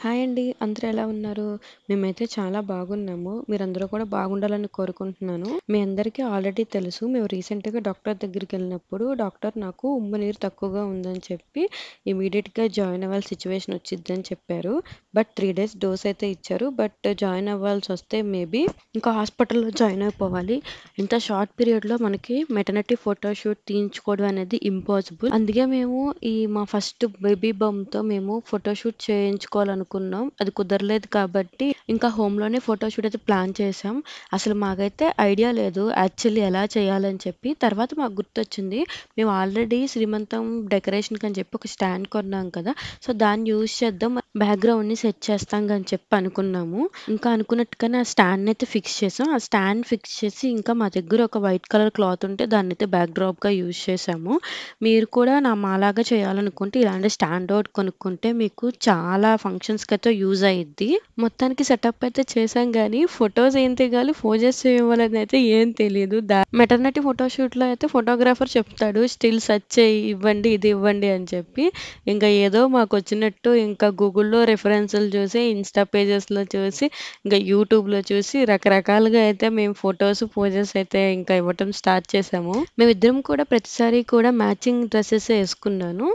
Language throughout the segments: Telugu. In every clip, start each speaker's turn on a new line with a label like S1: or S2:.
S1: హాయ్ అండి. అందరూ ఎలా ఉన్నారు? మేమైతే చాలా బాగున్నాము. మీరందరూ కూడా బాగుండాలని కోరుకుంటున్నాను. మీ అందరికీ ఆల్రెడీ తెలుసు. మేము రీసెంట్‌గా డాక్టర్ దగ్గరికెళ్ళినప్పుడు డాక్టర్ నాకు ఉమ్ము నీరు తక్కువగా ఉందని చెప్పి ఇమ్మీడియేట్‌గా జాయిన్ అవ్వాల్సిన సిట్యుయేషన్ వచ్చిద్దని చెప్పారు. బట్ 3 డేస్ డోస్ అయితే ఇచ్చారు. బట్ జాయిన్ అవ్వాల్సొస్తే మేబీ ఇంకా హాస్పిటల్‌లో జాయిన్ అయిపోవాలి. ఇంత షార్ట్ పీరియడ్‌లో మనకి మెటర్నిటీ ఫోటోషూట్ తీయించుకోవడం అనేది ఇంపాసిబుల్. అందుకే మేము మా ఫస్ట్ బేబీ బంప్‌తో మేము ఫోటోషూట్ చేయించుకోవాలనుకున్నాం. అది కుదరలేదు కాబట్టి ఇంకా హోమ్‌లోనే ఫోటోషూట్ అయితే ప్లాన్ చేశాం. అసలు మాకైతే ఐడియా లేదు యాక్చువల్లీ ఎలా చేయాలని చెప్పి. తర్వాత మాకు గుర్తొచ్చింది. మేము ఆల్రెడీ శ్రీమంతం డెకరేషన్‌కి అని చెప్పి ఒక స్టాండ్ కొన్నాం కదా! సో, దాన్ని యూజ్ చేద్దాం. బ్యాక్‌గ్రౌండ్‌ని సెట్ చేస్తాం అని చెప్పి అనుకున్నాము. ఇంకా అనుకున్నట్టుగానే ఆ స్టాండ్‌ని అయితే ఫిక్స్ చేసాం. ఆ స్టాండ్ ఫిక్స్ చేసి ఇంకా మా దగ్గర ఒక వైట్ కలర్ క్లాత్ ఉంటే దాన్నైతే బ్యాక్ డ్రాప్‌గా యూజ్ చేశాము. మీరు కూడా మాలాగా చేయాలనుకుంటే ఇలాంటి స్టాండ్ ఒకటి కొనుక్కుంటే మీకు చాలా ఫంక్షన్స్‌కైతే యూజ్ అయ్యిద్ది. మొత్తానికి సెటప్ అయితే చేశాం గానీ ఫోటోస్ ఏం దిగాలి, పోజెస్ చేయాలనేది అయితే ఏం తెలీదు. మెటర్నిటీ ఫోటోషూట్‌లో అయితే ఫోటోగ్రాఫర్ చెప్తాడు స్టిల్స్ అది చేయి, ఇవ్వండి, ఇది ఇవ్వండి అని చెప్పి. ఇంకా ఏదో మాకొచ్చినట్టు ఇంకా గూగుల్‌లో రిఫరెన్స్‌లు చూసి, ఇన్‌స్టా పేజెస్‌లో చూసి, ఇంకా యూట్యూబ్‌లో చూసి రకరకాలుగా అయితే మేము ఫోటోస్, పోజెస్ అయితే ఇంకా ఇవ్వటం స్టార్ట్ చేశాము. మేమిద్దరం కూడా ప్రతిసారి కూడా మ్యాచింగ్ డ్రెసెసే యేసుకున్నాను.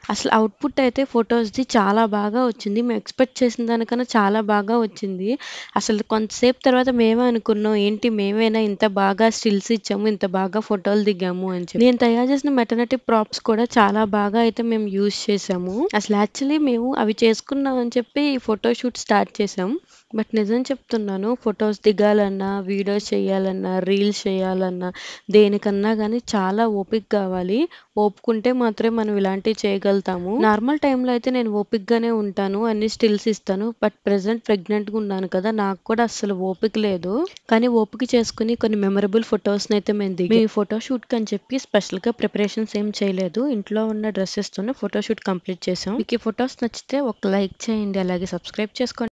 S1: అసలు అవుట్‌పుట్ అయితే ఫోటోస్‌ది చాలా బాగా వచ్చింది. మేము ఎక్స్‌పెక్ట్ చేసిన దానికన్నా చాలా బాగా వచ్చింది. అసలు కొంతసేపు తర్వాత మేమే అనుకున్నాం, ఏంటి మేమేనా ఇంత బాగా స్టిల్స్ ఇచ్చాము, ఇంత బాగా ఫోటోలు దిగాము అని చెప్పి. నేను తయారు చేసిన మెటర్నిటీ ప్రాప్స్ కూడా చాలా బాగా అయితే మేము యూజ్ చేసాము. అసలు యాక్చువల్లీ మేము అవి చేసుకున్నాం అని చెప్పి ఈ ఫోటో షూట్ స్టార్ట్ చేసాం. బట్ నిజం చెప్తున్నాను, ఫోటోస్ దిగాలన్నా, వీడియోస్ చేయాలన్నా, రీల్స్ చేయాలన్నా, దేనికన్నా గానీ చాలా ఓపిక కావాలి. ఓపుకుంటే మాత్రమే మనం ఇలాంటివి చేయగలుగుతాము. నార్మల్ టైంలో అయితే నేను ఓపికగానే ఉంటాను. అన్ని స్టిల్స్ ఇస్తాను. బట్ ప్రెజెంట్ ప్రెగ్నెంట్‌గా ఉన్నాను కదా! నాకు కూడా అస్సలు ఓపిక లేదు. కానీ ఓపిక చేసుకొని కొన్ని మెమరబుల్ ఫోటోస్‌ని అయితే మేము దిగాం. మేము ఈ ఫోటో షూట్‌కి అని చెప్పి స్పెషల్‌గా ప్రిపరేషన్స్ ఏం చేయలేదు. ఇంట్లో ఉన్న డ్రెసెస్‌తోనే ఫోటో షూట్ కంప్లీట్ చేసాం. మీకు ఈ ఫోటోస్ నచ్చితే ఒక లైక్ చేయండి. అలాగే సబ్స్క్రైబ్ చేసుకోండి.